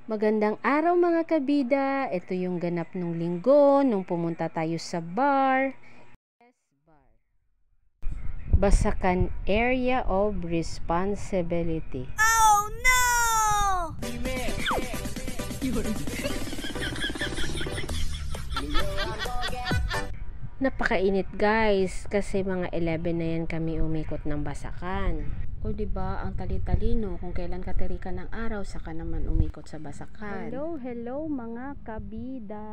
Magandang araw mga kabida. Ito yung ganap nung linggo nung pumunta tayo sa bar. Basakan Area of Responsibility. Oh no! Napakainit guys kasi mga 11 na yan kami umikot ng Basakan. O diba, ang tali-talino kung kailan katirika ng araw saka naman umikot sa Basakan. Hello mga kabida.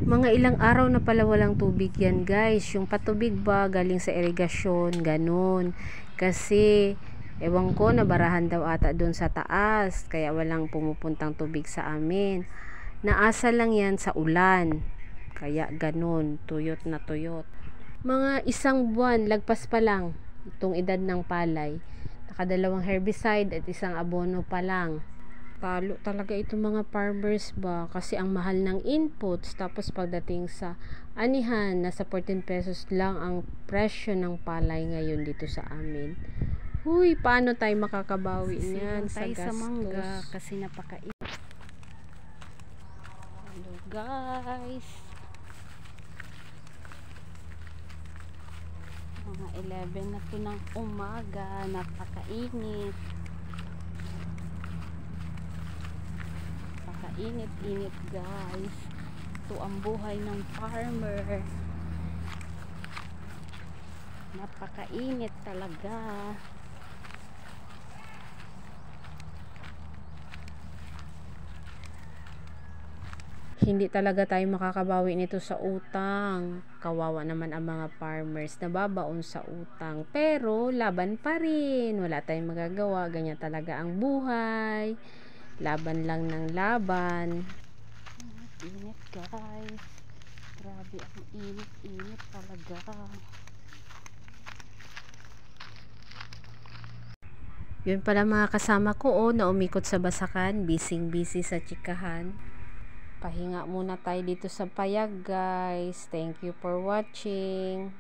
Mga ilang araw na pala walang tubig yan guys. Yung patubig ba galing sa irigasyon, ganun. Kasi ewan ko, nabarahan daw ata dun sa taas kaya walang pumupuntang tubig sa amin. Naasa lang yan sa ulan. Kaya ganun, tuyot na tuyot. Mga isang buwan, lagpas pa lang itong edad ng palay. Nakadalawang herbicide at isang abono pa lang. Talo talaga itong mga farmers ba kasi ang mahal ng inputs, tapos pagdating sa anihan, nasa 14 pesos lang ang presyo ng palay ngayon dito sa amin. Huy, paano tayo makakabawi niyan sa gastos? Sa mangga kasi napakainit. Hello guys, mga 11 na to ng umaga, napakainit. Init guys. Ito ang buhay ng farmer. Napakainit talaga. Hindi talaga tayo makakabawi nito sa utang. Kawawa naman ang mga farmers na babaon sa utang. Pero laban pa rin. Wala tayong magagawa. Ganyan talaga ang buhay. Laban lang ng laban. Init guys. Grabe ang init talaga. Yun pala mga kasama ko na umikot sa Basakan. Busy sa chikahan. Pahinga muna tayo dito sa payag guys. Thank you for watching.